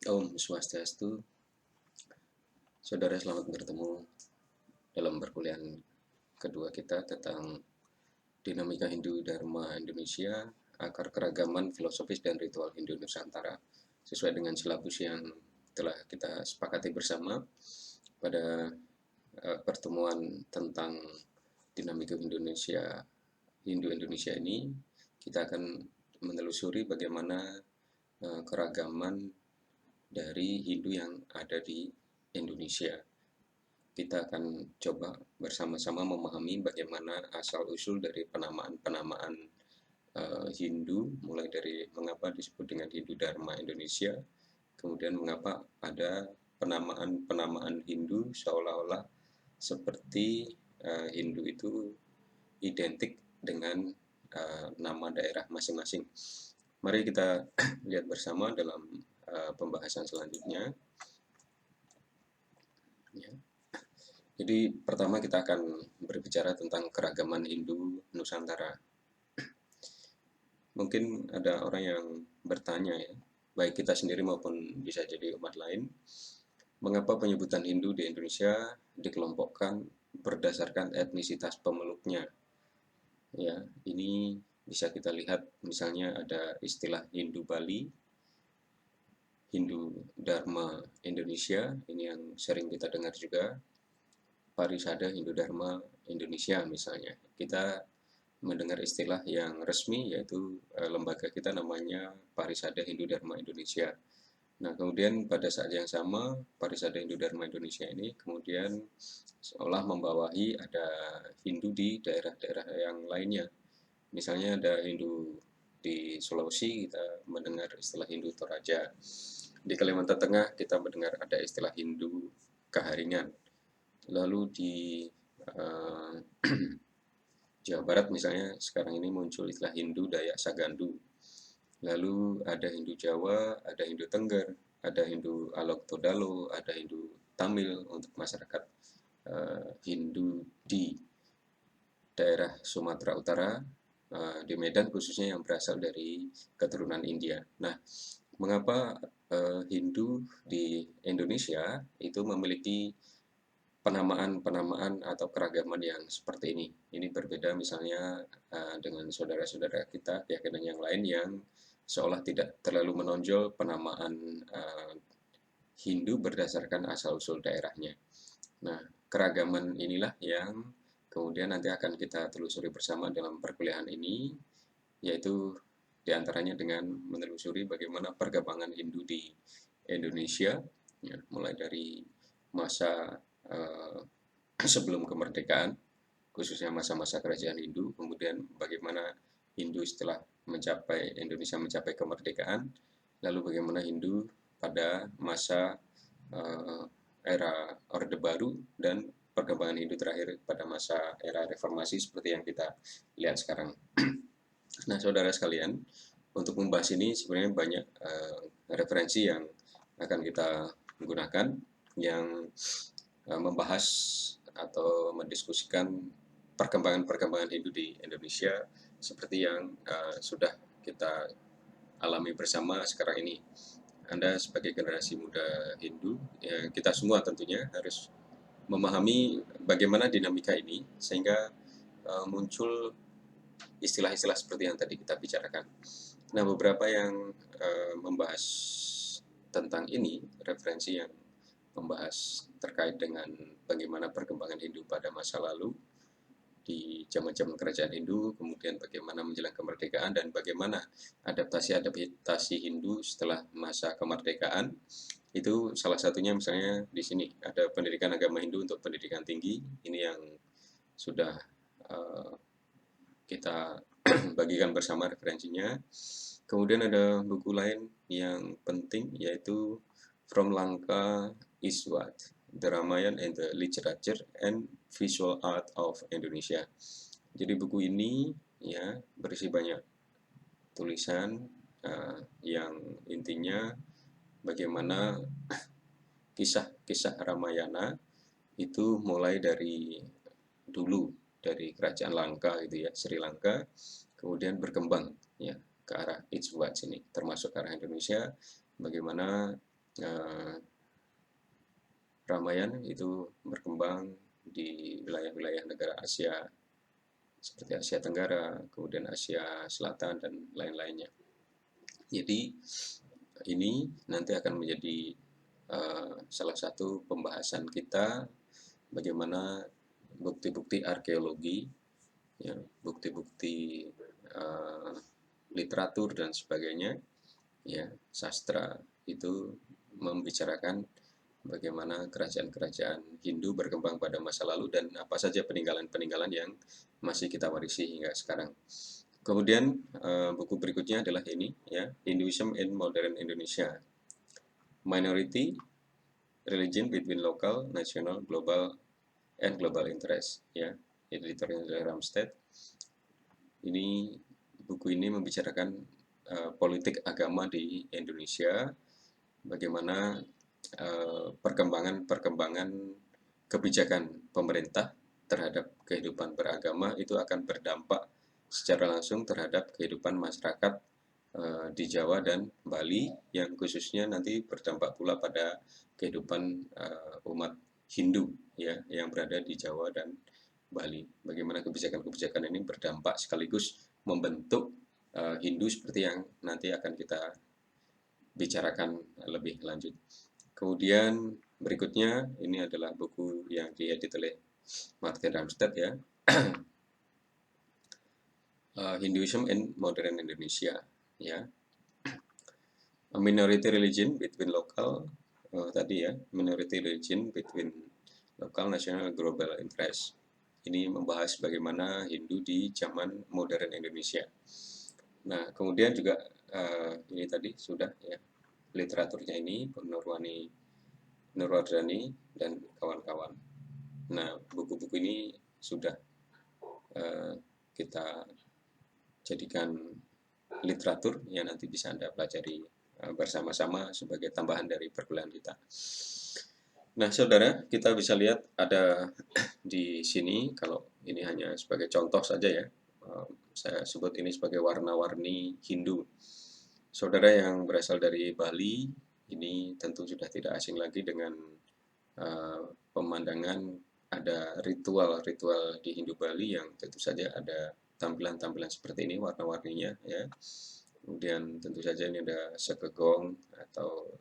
Om Swastiastu, saudara selamat bertemu dalam perkuliahan kedua kita tentang dinamika Hindu Dharma Indonesia, akar keragaman filosofis dan ritual Hindu Nusantara, sesuai dengan silabus yang telah kita sepakati bersama pada pertemuan tentang dinamika Hindu Indonesia ini. Kita akan menelusuri bagaimana keragaman dari Hindu yang ada di Indonesia. Kita akan coba bersama-sama memahami bagaimana asal-usul dari penamaan-penamaan Hindu, mulai dari mengapa disebut dengan Hindu Dharma Indonesia, kemudian mengapa ada penamaan-penamaan Hindu seolah-olah seperti Hindu itu identik dengan nama daerah masing-masing. Mari kita lihat bersama dalam pembahasan selanjutnya. Ya. Jadi pertama kita akan berbicara tentang keragaman Hindu Nusantara. Mungkin ada orang yang bertanya ya, baik kita sendiri maupun bisa jadi umat lain, mengapa penyebutan Hindu di Indonesia dikelompokkan berdasarkan etnisitas pemeluknya? Ya, ini bisa kita lihat misalnya ada istilah Hindu Bali, Hindu Dharma Indonesia, ini yang sering kita dengar juga, Parisada Hindu Dharma Indonesia misalnya. Kita mendengar istilah yang resmi yaitu lembaga kita namanya Parisada Hindu Dharma Indonesia. Nah, kemudian pada saat yang sama Parisada Hindu Dharma Indonesia ini kemudian seolah membawahi ada Hindu di daerah-daerah yang lainnya. Misalnya ada Hindu di Sulawesi, kita mendengar istilah Hindu Toraja. Di Kalimantan Tengah kita mendengar ada istilah Hindu Kaharingan. Lalu di uh, Jawa Barat misalnya sekarang ini muncul istilah Hindu Dayak Sagandu. Lalu ada Hindu Jawa, ada Hindu Tengger, ada Hindu Alok Todalo, ada Hindu Tamil untuk masyarakat Hindu di daerah Sumatera Utara, di Medan khususnya yang berasal dari keturunan India. Nah, mengapa Hindu di Indonesia itu memiliki penamaan-penamaan atau keragaman yang seperti ini. Ini berbeda misalnya dengan saudara-saudara kita keyakinan yang lain yang seolah tidak terlalu menonjol penamaan Hindu berdasarkan asal-usul daerahnya. Nah, keragaman inilah yang kemudian nanti akan kita telusuri bersama dalam perkuliahan ini, yaitu diantaranya dengan menelusuri bagaimana perkembangan Hindu di Indonesia, ya, mulai dari masa uh, sebelum kemerdekaan, khususnya masa-masa kerajaan Hindu, kemudian bagaimana Hindu setelah Indonesia mencapai kemerdekaan, lalu bagaimana Hindu pada masa uh, era Orde Baru dan perkembangan Hindu terakhir pada masa era reformasi seperti yang kita lihat sekarang. Nah, saudara sekalian, untuk membahas ini sebenarnya banyak referensi yang akan kita gunakan yang membahas atau mendiskusikan perkembangan-perkembangan Hindu di Indonesia seperti yang sudah kita alami bersama sekarang ini. Anda sebagai generasi muda Hindu, ya, kita semua tentunya harus memahami bagaimana dinamika ini sehingga muncul istilah-istilah seperti yang tadi kita bicarakan. Nah, beberapa yang membahas tentang ini, referensi yang membahas terkait dengan bagaimana perkembangan Hindu pada masa lalu di zaman-zaman kerajaan Hindu, kemudian bagaimana menjelang kemerdekaan dan bagaimana adaptasi Hindu setelah masa kemerdekaan. Itu salah satunya misalnya di sini ada pendidikan agama Hindu untuk pendidikan tinggi, ini yang sudah uh, kita bagikan bersama referensinya. Kemudian ada buku lain yang penting yaitu From Lanka Eastward, The Ramayana and the Literature and Visual Art of Indonesia. Jadi buku ini ya berisi banyak tulisan yang intinya bagaimana kisah-kisah Ramayana itu mulai dari dulu dari kerajaan Langka gitu ya, Sri Lanka, kemudian berkembang ya ke arah Ijwa sini, termasuk ke arah Indonesia, bagaimana eh, Ramayana itu berkembang di wilayah-wilayah negara Asia seperti Asia Tenggara, kemudian Asia Selatan dan lain-lainnya. Jadi ini nanti akan menjadi salah satu pembahasan kita bagaimana bukti-bukti arkeologi, ya, bukti-bukti uh, literatur dan sebagainya, ya, sastra itu membicarakan bagaimana kerajaan-kerajaan Hindu berkembang pada masa lalu dan apa saja peninggalan-peninggalan yang masih kita warisi hingga sekarang. Kemudian buku berikutnya adalah ini, ya, Hinduism in Modern Indonesia, Minority Religion Between Local, National, Global, and Global Interest, ya, editornya adalah Ramstedt. Ini buku ini membicarakan politik agama di Indonesia, bagaimana perkembangan-perkembangan kebijakan pemerintah terhadap kehidupan beragama itu akan berdampak secara langsung terhadap kehidupan masyarakat di Jawa dan Bali, yang khususnya nanti berdampak pula pada kehidupan umat Hindu, ya, yang berada di Jawa dan Bali. Bagaimana kebijakan-kebijakan ini berdampak sekaligus membentuk Hindu seperti yang nanti akan kita bicarakan lebih lanjut. Kemudian berikutnya ini adalah buku yang diedit oleh Martin Ramstedt, ya, Hinduism in Modern Indonesia, ya. A minority religion between local, tadi ya, minority religion between local, national, global interest. Ini membahas bagaimana Hindu di zaman modern Indonesia. Nah, kemudian juga ini tadi sudah, ya, literaturnya ini Nurwardani dan kawan-kawan. Nah, buku-buku ini sudah kita jadikan literatur yang nanti bisa Anda pelajari bersama-sama sebagai tambahan dari perkuliahan kita. Nah, saudara, kita bisa lihat ada di sini, kalau ini hanya sebagai contoh saja, ya, saya sebut ini sebagai warna-warni Hindu. Saudara yang berasal dari Bali, ini tentu sudah tidak asing lagi dengan pemandangan ada ritual-ritual di Hindu Bali yang tentu saja ada tampilan-tampilan seperti ini warna-warninya, ya. Kemudian tentu saja ini ada sekegong atau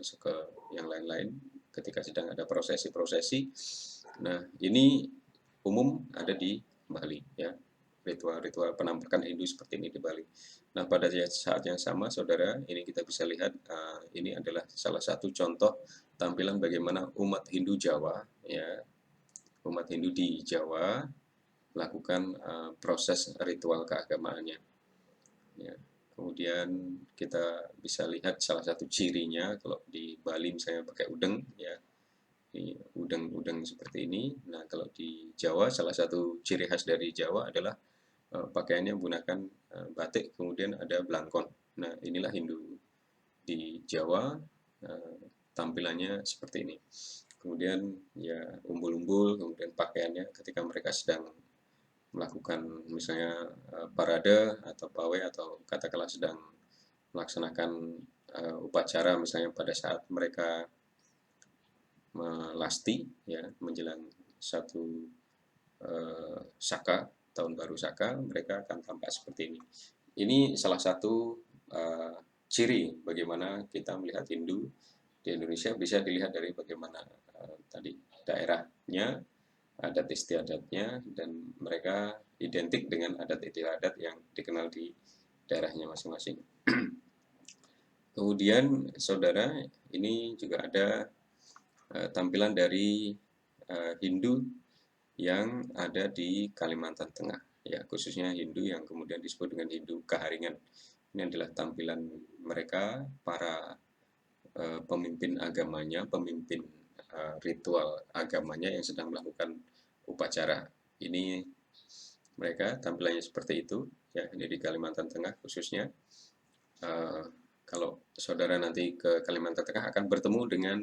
seke yang lain-lain ketika sedang ada prosesi-prosesi. Nah, ini umum ada di Bali, ya. Ritual-ritual penampakan Hindu seperti ini di Bali. Nah, pada saat yang sama, saudara, ini kita bisa lihat ini adalah salah satu contoh tampilan bagaimana umat Hindu Jawa, ya, umat Hindu di Jawa melakukan proses ritual keagamaannya, ya. Kemudian kita bisa lihat salah satu cirinya, kalau di Bali misalnya pakai udeng, ya, ini udeng-udeng seperti ini. Nah, kalau di Jawa salah satu ciri khas dari Jawa adalah pakaiannya menggunakan batik, kemudian ada belangkon. Nah, inilah Hindu di Jawa, tampilannya seperti ini. Kemudian, ya, umbul-umbul, kemudian pakaiannya ketika mereka sedang melakukan misalnya parade atau pawai, atau katakanlah sedang melaksanakan upacara, misalnya pada saat mereka melasti, ya, menjelang satu Saka, tahun baru Saka, mereka akan tampak seperti ini. Ini salah satu ciri bagaimana kita melihat Hindu di Indonesia, bisa dilihat dari bagaimana tadi daerahnya, adat istiadatnya, dan mereka identik dengan adat istiadat yang dikenal di daerahnya masing-masing. Kemudian, saudara, ini juga ada tampilan dari Hindu yang ada di Kalimantan Tengah, ya, khususnya Hindu yang kemudian disebut dengan Hindu Kaharingan. Ini adalah tampilan mereka, para pemimpin agamanya, pemimpin ritual agamanya yang sedang melakukan upacara. Ini mereka tampilannya seperti itu, ya, ini di Kalimantan Tengah khususnya. Kalau saudara nanti ke Kalimantan Tengah akan bertemu dengan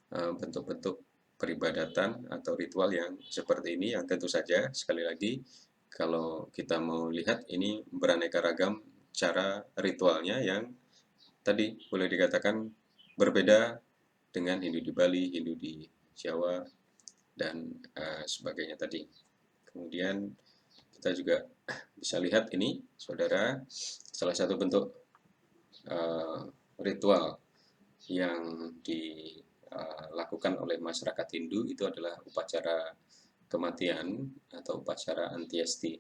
bentuk-bentuk peribadatan atau ritual yang seperti ini, yang tentu saja sekali lagi kalau kita mau lihat ini beraneka ragam cara ritualnya, yang tadi boleh dikatakan berbeda dengan Hindu di Bali, Hindu di Jawa, dan sebagainya tadi. Kemudian kita juga bisa lihat ini, saudara, salah satu bentuk ritual yang dilakukan oleh masyarakat Hindu itu adalah upacara kematian atau upacara antiesti.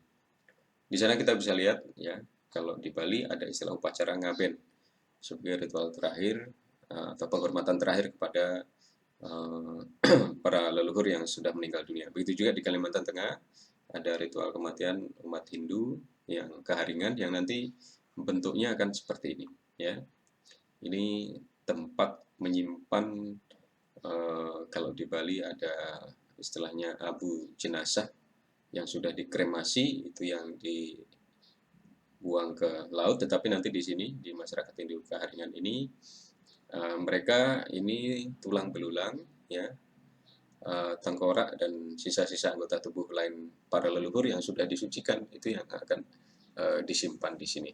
Di sana kita bisa lihat ya, kalau di Bali ada istilah upacara ngaben sebagai ritual terakhir atau penghormatan terakhir kepada para leluhur yang sudah meninggal dunia. Begitu juga di Kalimantan Tengah ada ritual kematian umat Hindu yang keharingan yang nanti bentuknya akan seperti ini ya. Ini tempat menyimpan kalau di Bali ada istilahnya abu jenazah yang sudah dikremasi, itu yang dibuang ke laut, tetapi nanti di sini di masyarakat Hindu keharingan ini mereka ini tulang belulang ya, tengkorak dan sisa-sisa anggota tubuh lain para leluhur yang sudah disucikan itu yang akan disimpan di sini.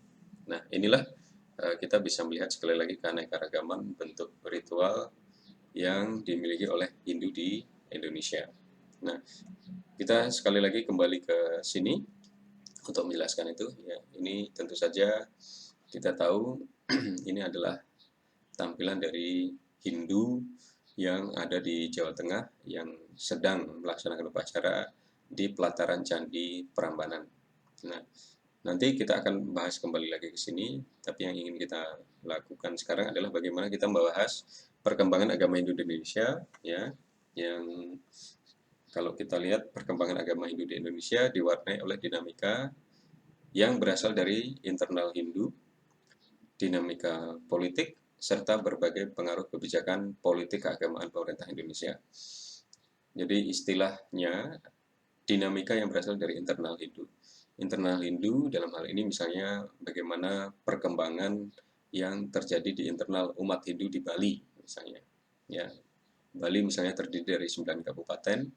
Nah, inilah kita bisa melihat sekali lagi keanekaragaman bentuk ritual yang dimiliki oleh Hindu di Indonesia. Nah, kita sekali lagi kembali ke sini untuk menjelaskan itu. Ya, ini tentu saja kita tahu ini adalah tampilan dari Hindu yang ada di Jawa Tengah yang sedang melaksanakan upacara di pelataran Candi Prambanan. Nah, nanti kita akan bahas kembali lagi ke sini, tapi yang ingin kita lakukan sekarang adalah bagaimana kita membahas perkembangan agama Hindu di Indonesia, ya, yang kalau kita lihat perkembangan agama Hindu di Indonesia diwarnai oleh dinamika yang berasal dari internal Hindu, dinamika politik, serta berbagai pengaruh kebijakan politik keagamaan pemerintah Indonesia. Jadi istilahnya dinamika yang berasal dari internal Hindu. Internal Hindu dalam hal ini misalnya bagaimana perkembangan yang terjadi di internal umat Hindu di Bali misalnya. Ya, Bali misalnya terdiri dari 9 kabupaten,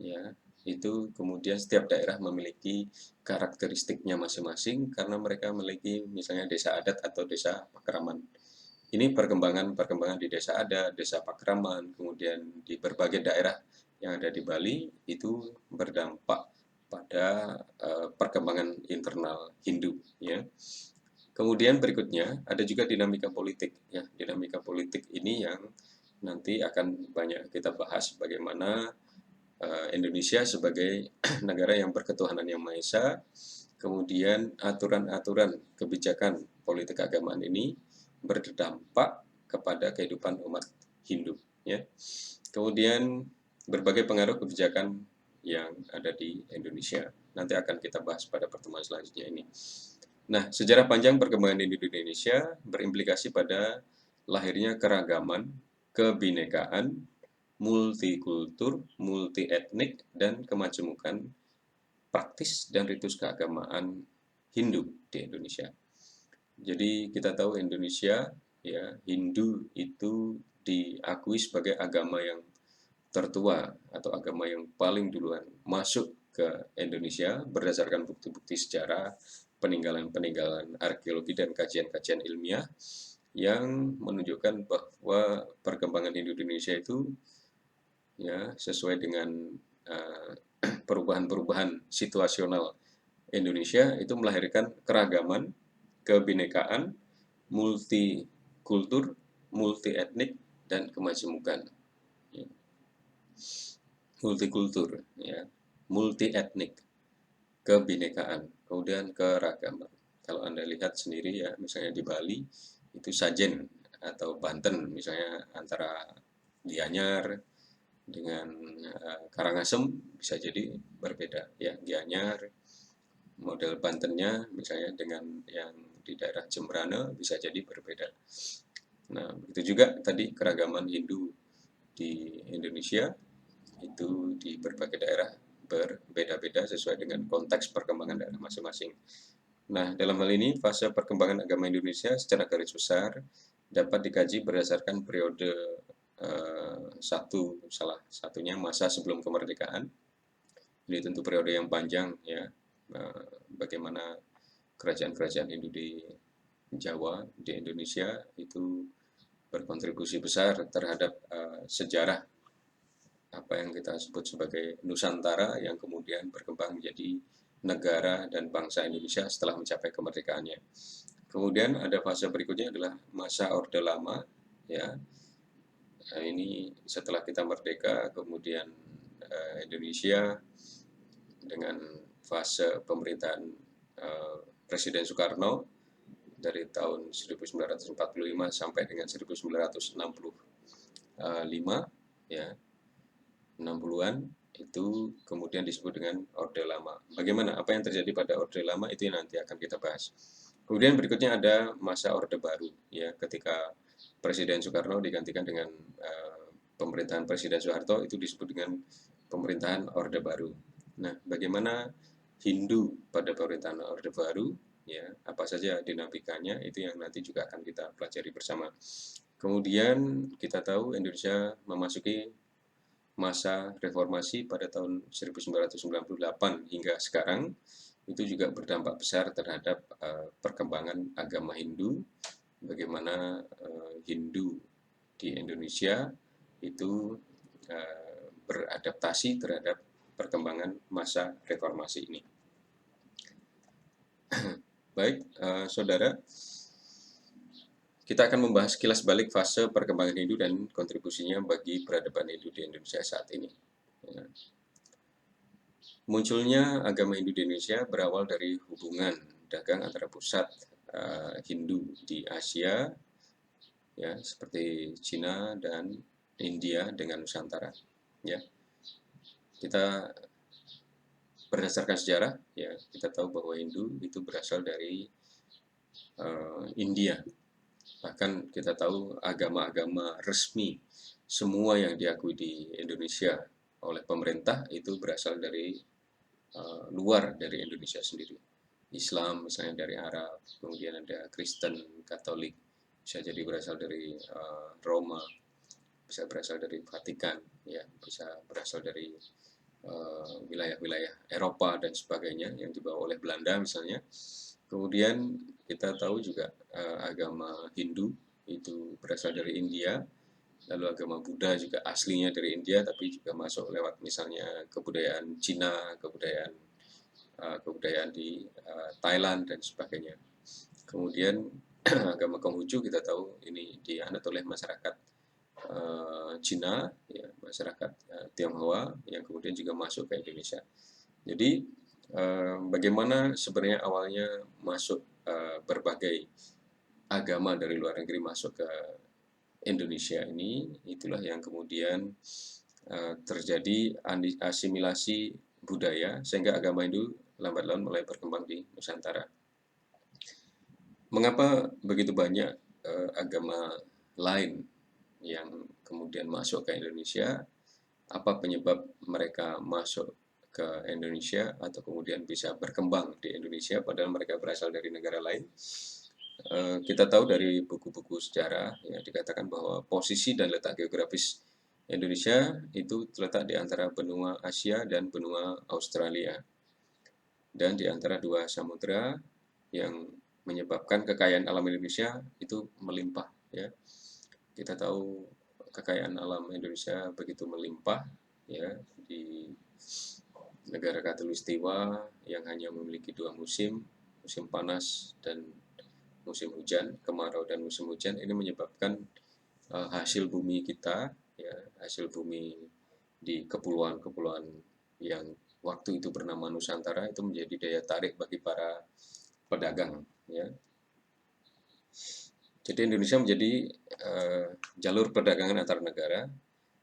ya, itu kemudian setiap daerah memiliki karakteristiknya masing-masing karena mereka memiliki misalnya desa adat atau desa pakraman. Ini perkembangan di desa adat, desa pakraman, kemudian di berbagai daerah yang ada di Bali itu berdampak pada perkembangan internal Hindu, ya. Kemudian berikutnya ada juga dinamika politik, ya. Dinamika politik ini yang nanti akan banyak kita bahas bagaimana Indonesia sebagai negara yang berketuhanan yang Maha Esa, kemudian aturan-aturan kebijakan politik keagamaan ini berdampak kepada kehidupan umat Hindu, ya. Kemudian berbagai pengaruh kebijakan yang ada di Indonesia. Nanti akan kita bahas pada pertemuan selanjutnya ini. Nah, sejarah panjang perkembangan Hindu di Indonesia berimplikasi pada lahirnya keragaman, kebinekaan, multikultur, multietnik, dan kemajemukan praktis dan ritus keagamaan Hindu di Indonesia. Jadi kita tahu Indonesia, ya, Hindu itu diakui sebagai agama yang tertua atau agama yang paling duluan masuk ke Indonesia berdasarkan bukti-bukti sejarah, peninggalan-peninggalan arkeologi dan kajian-kajian ilmiah yang menunjukkan bahwa perkembangan Hindu di Indonesia itu ya sesuai dengan perubahan-perubahan situasional Indonesia itu melahirkan keragaman, kebinekaan, multikultur, multietnik, dan kemajemukan. Multikultur, ya, multietnik, kebinekaan, kemudian keragaman. Kalau Anda lihat sendiri ya, misalnya di Bali itu Sajen atau Banten, misalnya antara Gianyar dengan Karangasem bisa jadi berbeda ya. Gianyar model Bantennya misalnya dengan yang di daerah Jembrana bisa jadi berbeda. Nah, begitu juga tadi keragaman Hindu di Indonesia itu di berbagai daerah berbeda-beda sesuai dengan konteks perkembangan daerah masing-masing. Nah, dalam hal ini fase perkembangan agama Indonesia secara garis besar dapat dikaji berdasarkan periode salah satunya masa sebelum kemerdekaan. Ini tentu periode yang panjang ya, bagaimana kerajaan-kerajaan Hindu di Jawa, di Indonesia itu berkontribusi besar terhadap sejarah apa yang kita sebut sebagai Nusantara yang kemudian berkembang menjadi negara dan bangsa Indonesia setelah mencapai kemerdekaannya. Kemudian ada fase berikutnya adalah masa Orde Lama, ya. Nah, ini setelah kita merdeka, kemudian Indonesia dengan fase pemerintahan Presiden Soekarno dari tahun 1945 sampai dengan 1965, ya, 60-an itu kemudian disebut dengan Orde Lama. Bagaimana? Apa yang terjadi pada Orde Lama itu yang nanti akan kita bahas. Kemudian berikutnya ada masa Orde Baru, ya, ketika Presiden Soekarno digantikan dengan pemerintahan Presiden Soeharto, itu disebut dengan pemerintahan Orde Baru. Nah, bagaimana Hindu pada pemerintahan Orde Baru, ya, apa saja dinamikanya, itu yang nanti juga akan kita pelajari bersama. Kemudian kita tahu Indonesia memasuki masa reformasi pada tahun 1998 hingga sekarang, itu juga berdampak besar terhadap perkembangan agama Hindu, bagaimana Hindu di Indonesia itu beradaptasi terhadap perkembangan masa reformasi ini. Baik, saudara, kita akan membahas kilas balik fase perkembangan Hindu dan kontribusinya bagi peradaban Hindu di Indonesia saat ini. Munculnya agama Hindu di Indonesia berawal dari hubungan dagang antara pusat Hindu di Asia, ya, seperti Cina dan India dengan Nusantara. Ya, kita berdasarkan sejarah, ya, kita tahu bahwa Hindu itu berasal dari India. Bahkan kita tahu agama-agama resmi semua yang diakui di Indonesia oleh pemerintah itu berasal dari luar dari Indonesia sendiri. Islam misalnya dari Arab, kemudian ada Kristen, Katolik, bisa jadi berasal dari Roma, bisa berasal dari Vatikan, ya, bisa berasal dari wilayah-wilayah Eropa dan sebagainya yang dibawa oleh Belanda misalnya. Kemudian kita tahu juga agama Hindu itu berasal dari India, lalu agama Buddha juga aslinya dari India tapi juga masuk lewat misalnya kebudayaan Cina, kebudayaan di Thailand dan sebagainya. Kemudian agama Konghucu kita tahu ini dianut oleh masyarakat Cina, ya, masyarakat Tionghoa yang kemudian juga masuk ke Indonesia. Jadi bagaimana sebenarnya awalnya masuk berbagai agama dari luar negeri masuk ke Indonesia ini, itulah yang kemudian terjadi asimilasi budaya sehingga agama Hindu lambat laun mulai berkembang di Nusantara. Mengapa begitu banyak agama lain yang kemudian masuk ke Indonesia? Apa penyebab mereka masuk ke Indonesia atau kemudian bisa berkembang di Indonesia padahal mereka berasal dari negara lain? Kita tahu dari buku-buku sejarah, ya, dikatakan bahwa posisi dan letak geografis Indonesia itu terletak di antara benua Asia dan benua Australia, dan di antara dua samudera yang menyebabkan kekayaan alam Indonesia itu melimpah, ya. Kita tahu kekayaan alam Indonesia begitu melimpah, ya, di negara Khatulistiwa yang hanya memiliki dua musim, musim panas dan musim hujan, kemarau dan musim hujan. Ini menyebabkan hasil bumi kita, ya, hasil bumi di kepulauan-kepulauan yang waktu itu bernama Nusantara itu menjadi daya tarik bagi para pedagang, ya. Jadi Indonesia menjadi jalur perdagangan antar negara,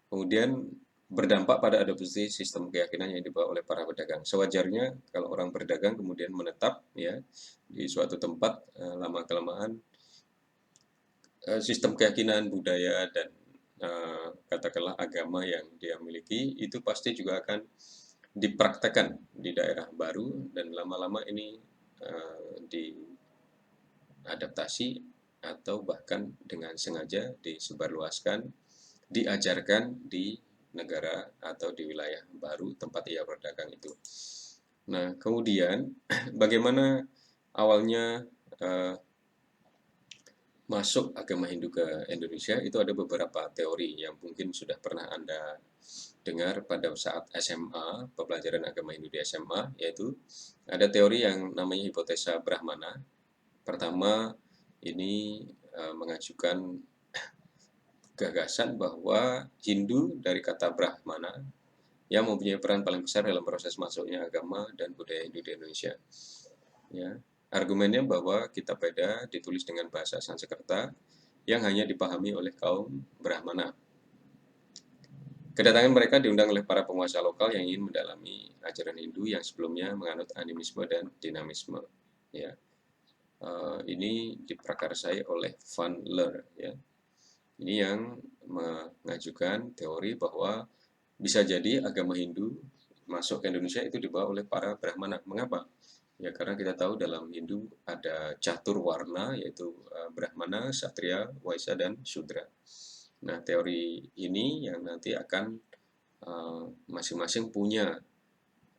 kemudian berdampak pada adopsi sistem keyakinan yang dibawa oleh para pedagang. Sewajarnya kalau orang berdagang kemudian menetap, ya, di suatu tempat, lama-kelamaan sistem keyakinan, budaya, dan katakanlah agama yang dia miliki itu pasti juga akan dipraktekkan di daerah baru dan lama-lama ini diadaptasi atau bahkan dengan sengaja disebarluaskan, diajarkan di negara atau di wilayah baru tempat ia berdagang itu. Nah, kemudian bagaimana awalnya masuk agama Hindu ke Indonesia itu ada beberapa teori yang mungkin sudah pernah Anda dengar pada saat SMA, pembelajaran agama Hindu di SMA, yaitu ada teori yang namanya hipotesa Brahmana. Pertama, ini mengajukan gagasan bahwa Hindu dari kata Brahmana yang mempunyai peran paling besar dalam proses masuknya agama dan budaya Hindu di Indonesia. Ya, argumennya bahwa kitab Veda ditulis dengan bahasa Sanskerta yang hanya dipahami oleh kaum Brahmana. Kedatangan mereka diundang oleh para penguasa lokal yang ingin mendalami ajaran Hindu yang sebelumnya menganut animisme dan dinamisme. Ya, ini diprakarsai oleh Van Leer. Ya, ini yang mengajukan teori bahwa bisa jadi agama Hindu masuk ke Indonesia itu dibawa oleh para Brahmana. Mengapa? Ya karena kita tahu dalam Hindu ada catur warna, yaitu Brahmana, Ksatria, Waisya, dan Shudra. Nah, teori ini yang nanti akan masing-masing punya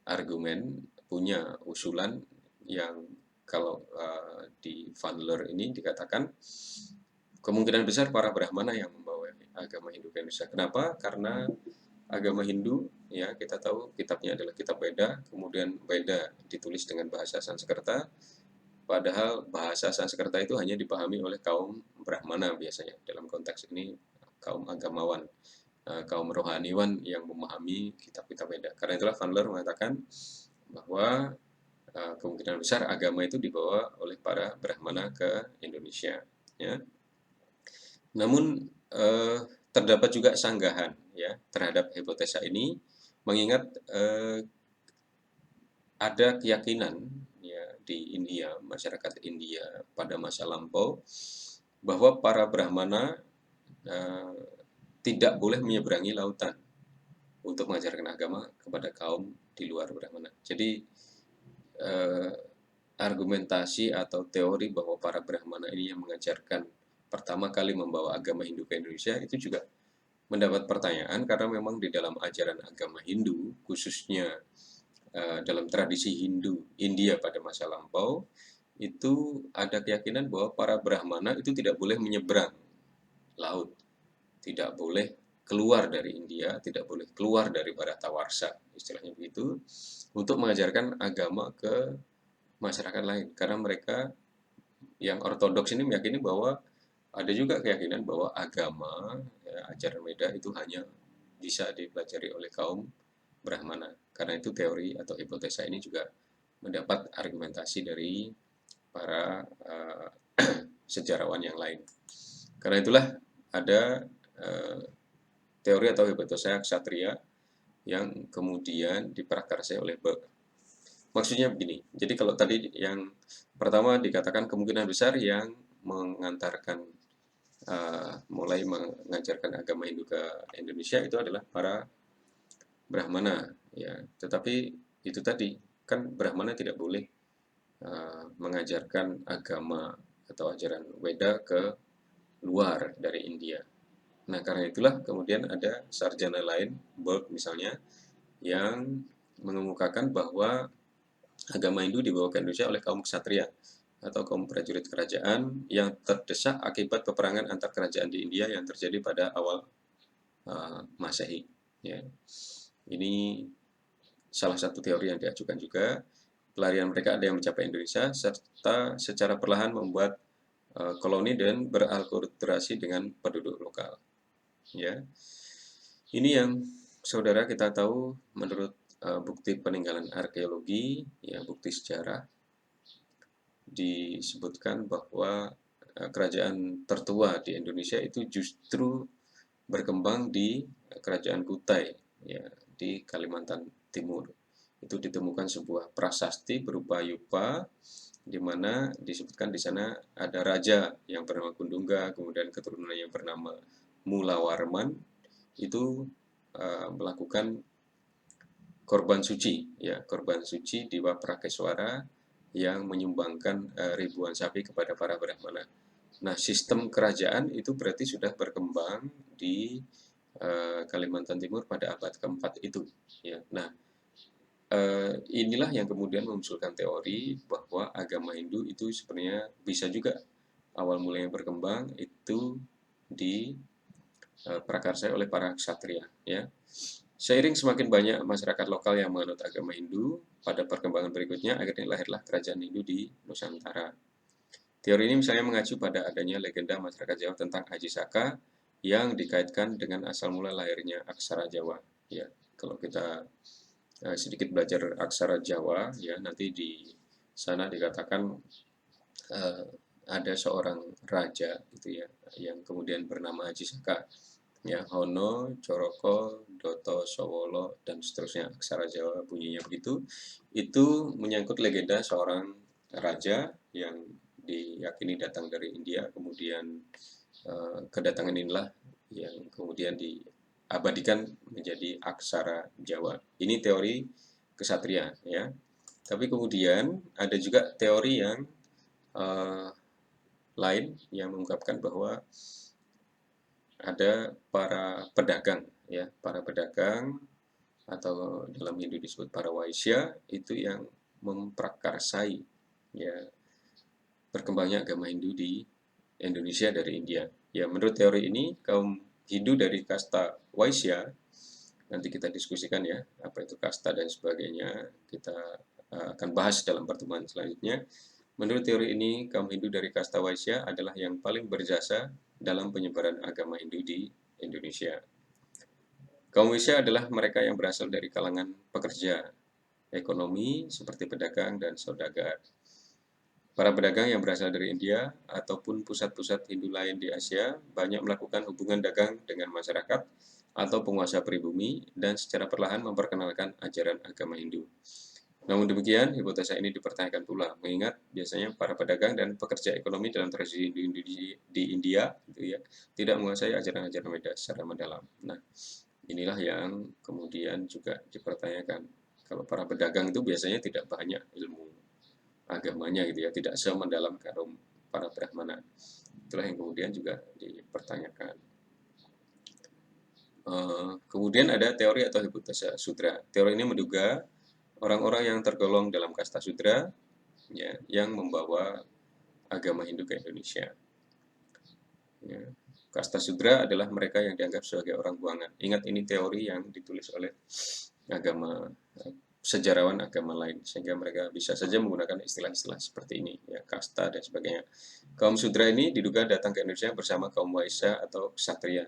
argumen, punya usulan yang kalau di Van Leer ini dikatakan kemungkinan besar para Brahmana yang membawa agama Hindu ke Indonesia. Kenapa? Karena agama Hindu, ya kita tahu kitabnya adalah kitab Veda, kemudian Veda ditulis dengan bahasa Sanskerta, padahal bahasa Sanskerta itu hanya dipahami oleh kaum Brahmana biasanya, dalam konteks ini kaum agamawan, kaum rohaniwan yang memahami kitab-kitab Veda. Karena itulah Van Leer mengatakan bahwa kemungkinan besar agama itu dibawa oleh para Brahmana ke Indonesia. Ya. Namun terdapat juga sanggahan ya terhadap hipotesa ini, mengingat ada keyakinan ya di India, masyarakat India pada masa lampau bahwa para Brahmana tidak boleh menyeberangi lautan untuk mengajarkan agama kepada kaum di luar Brahmana. Jadi argumentasi atau teori bahwa para Brahmana ini yang mengajarkan pertama kali membawa agama Hindu ke Indonesia itu juga mendapat pertanyaan karena memang di dalam ajaran agama Hindu, khususnya dalam tradisi Hindu India pada masa lampau, itu ada keyakinan bahwa para Brahmana itu tidak boleh menyeberang laut, tidak boleh keluar dari India, tidak boleh keluar dari Bharatawarsha, istilahnya begitu, untuk mengajarkan agama ke masyarakat lain. Karena mereka yang ortodoks ini meyakini bahwa ada juga keyakinan bahwa agama, ya, ajaran Weda itu hanya bisa dipelajari oleh kaum Brahmana. Karena itu teori atau hipotesa ini juga mendapat argumentasi dari para sejarawan yang lain. Karena itulah ada teori atau hipotesa ksatria yang kemudian diprakarsai oleh Burke. Maksudnya begini, jadi kalau tadi yang pertama dikatakan kemungkinan besar yang mengantarkan mulai mengajarkan agama Hindu ke Indonesia itu adalah para Brahmana, ya. Tetapi itu tadi kan Brahmana tidak boleh mengajarkan agama atau ajaran Weda ke luar dari India. Nah, karena itulah kemudian ada sarjana lain, Burke misalnya, yang mengemukakan bahwa agama Hindu dibawa ke Indonesia oleh kaum ksatria atau kaum prajurit kerajaan yang terdesak akibat peperangan antar kerajaan di India yang terjadi pada awal Masehi. Ya. Ini salah satu teori yang diajukan juga. Pelarian mereka ada yang mencapai Indonesia serta secara perlahan membuat koloni dan beralkulturasi dengan penduduk lokal. Ya, ini yang saudara kita tahu menurut bukti peninggalan arkeologi, ya bukti sejarah disebutkan bahwa kerajaan tertua di Indonesia itu justru berkembang di kerajaan Kutai, ya di Kalimantan Timur. Itu ditemukan sebuah prasasti berupa yupa, di mana disebutkan di sana ada raja yang bernama Kundungga, kemudian keturunan yang bernama Mulawarman, itu melakukan korban suci, ya korban suci Dewa Prakeswara yang menyumbangkan ribuan sapi kepada para Brahmana. Nah, sistem kerajaan itu berarti sudah berkembang di Kalimantan Timur pada abad keempat itu. Ya. Nah, inilah yang kemudian memunculkan teori bahwa agama Hindu itu sebenarnya bisa juga awal mulanya berkembang itu diprakarsai oleh para ksatria, ya. Seiring semakin banyak masyarakat lokal yang menganut agama Hindu, pada perkembangan berikutnya akhirnya lahirlah kerajaan Hindu di Nusantara. Teori ini misalnya mengacu pada adanya legenda masyarakat Jawa tentang Aji Saka yang dikaitkan dengan asal mula lahirnya aksara Jawa. Ya, kalau kita sedikit belajar aksara Jawa, ya nanti di sana dikatakan uh, ada seorang raja gitu ya, yang kemudian bernama Aji Saka. Ya, Hono, Coroko, Doto, Sowolo, dan seterusnya, aksara Jawa bunyinya begitu. Itu menyangkut legenda seorang raja yang diyakini datang dari India, kemudian kedatangan inilah yang kemudian diabadikan menjadi aksara Jawa. Ini teori kesatria, ya. Tapi kemudian ada juga teori yang uh, lain yang mengungkapkan bahwa ada para pedagang, ya, para pedagang atau dalam Hindu disebut para waisya, itu yang memprakarsai, ya, berkembangnya agama Hindu di Indonesia dari India. Ya, menurut teori ini kaum Hindu dari kasta waisya, nanti kita diskusikan ya apa itu kasta dan sebagainya, kita akan bahas dalam pertemuan selanjutnya. Menurut teori ini, kaum Hindu dari kasta Waisya adalah yang paling berjasa dalam penyebaran agama Hindu di Indonesia. Kaum Waisya adalah mereka yang berasal dari kalangan pekerja ekonomi seperti pedagang dan saudagar. Para pedagang yang berasal dari India ataupun pusat-pusat Hindu lain di Asia banyak melakukan hubungan dagang dengan masyarakat atau penguasa pribumi dan secara perlahan memperkenalkan ajaran agama Hindu. Namun demikian, hipotesa ini dipertanyakan pula, mengingat biasanya para pedagang dan pekerja ekonomi dalam tradisi di India gitu ya, tidak menguasai ajaran-ajaran Weda secara mendalam. Nah, inilah yang kemudian juga dipertanyakan. Kalau para pedagang itu biasanya tidak banyak ilmu agamanya gitu ya, tidak semendalam kaum para Brahmana. Itulah yang kemudian juga dipertanyakan. Kemudian ada teori atau hipotesa sudra. Teori ini menduga orang-orang yang tergolong dalam kasta sudra, ya, yang membawa agama Hindu ke Indonesia. Ya. Kasta sudra adalah mereka yang dianggap sebagai orang buangan. Ingat, ini teori yang ditulis oleh agama sejarawan agama lain, sehingga mereka bisa saja menggunakan istilah-istilah seperti ini, ya, kasta dan sebagainya. Kaum sudra ini diduga datang ke Indonesia bersama kaum waisya atau ksatria.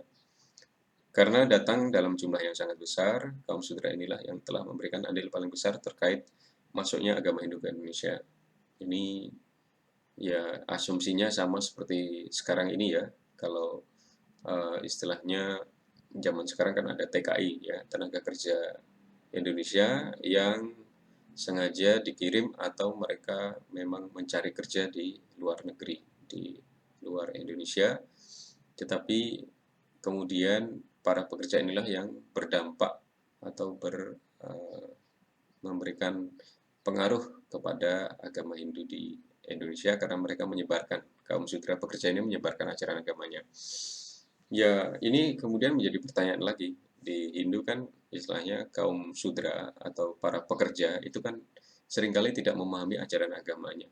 Karena datang dalam jumlah yang sangat besar, kaum sudra inilah yang telah memberikan andil paling besar terkait masuknya agama Hindu ke Indonesia. Ini ya asumsinya sama seperti sekarang ini ya. Kalau istilahnya zaman sekarang kan ada TKI ya, tenaga kerja Indonesia yang sengaja dikirim atau mereka memang mencari kerja di luar negeri, di luar Indonesia, tetapi kemudian para pekerja inilah yang berdampak atau memberikan pengaruh kepada agama Hindu di Indonesia karena mereka menyebarkan, kaum sudra pekerja ini menyebarkan ajaran agamanya. Ya, ini kemudian menjadi pertanyaan lagi. Di Hindu kan istilahnya kaum sudra atau para pekerja itu kan seringkali tidak memahami ajaran agamanya.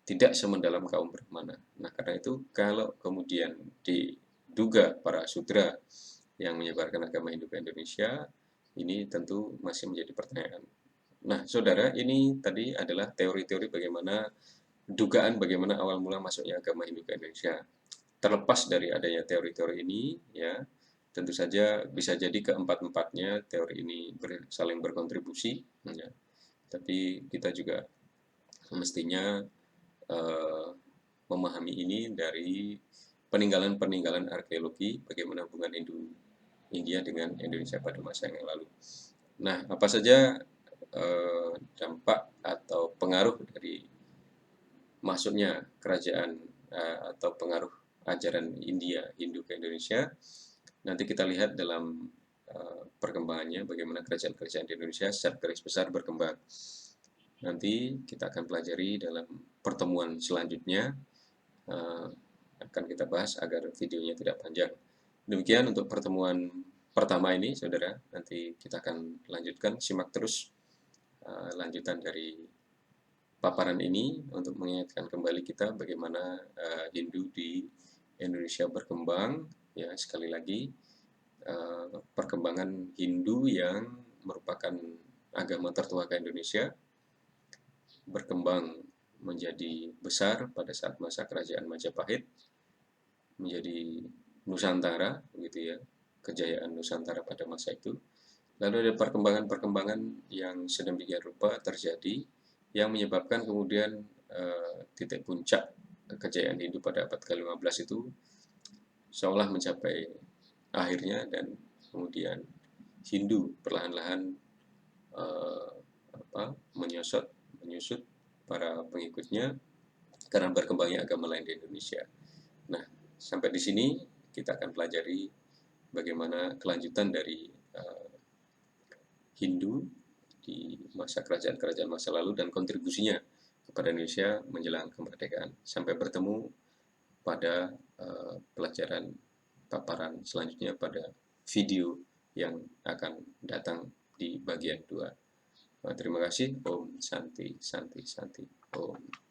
Tidak semendalam kaum Brahmana. Nah, karena itu kalau kemudian diduga para sudra yang menyebarkan agama Hindu ke Indonesia, ini tentu masih menjadi pertanyaan. Nah, saudara, ini tadi adalah teori-teori bagaimana dugaan bagaimana awal mula masuknya agama Hindu ke Indonesia. Terlepas dari adanya teori-teori ini, ya, tentu saja bisa jadi keempat-empatnya teori ini saling berkontribusi, ya. Tapi kita juga mestinya memahami ini dari peninggalan-peninggalan arkeologi, bagaimana hubungan India dengan Indonesia pada masa yang lalu. Nah, apa saja dampak atau pengaruh dari masuknya kerajaan atau pengaruh ajaran India Hindu ke Indonesia, nanti kita lihat dalam perkembangannya bagaimana kerajaan-kerajaan di Indonesia secara garis besar berkembang. Nanti kita akan pelajari dalam pertemuan selanjutnya, akan kita bahas agar videonya tidak panjang. Demikian untuk pertemuan pertama ini, saudara. Nanti kita akan lanjutkan, simak terus lanjutan dari paparan ini untuk mengingatkan kembali kita bagaimana Hindu di Indonesia berkembang. Ya, sekali lagi perkembangan Hindu yang merupakan agama tertua ke Indonesia berkembang menjadi besar pada saat masa kerajaan Majapahit, menjadi Nusantara, gitu ya, kejayaan Nusantara pada masa itu. Lalu ada perkembangan-perkembangan yang sedemikian rupa terjadi yang menyebabkan kemudian titik puncak kejayaan Hindu pada abad ke-15 itu seolah mencapai akhirnya, dan kemudian Hindu perlahan-lahan eh, menyusut para pengikutnya karena berkembangnya agama lain di Indonesia. Nah, sampai di sini kita akan pelajari bagaimana kelanjutan dari Hindu di masa kerajaan-kerajaan masa lalu dan kontribusinya kepada Indonesia menjelang kemerdekaan. Sampai bertemu pada pelajaran paparan selanjutnya pada video yang akan datang di bagian 2. Terima kasih. Om Santi Santi Santi. Om.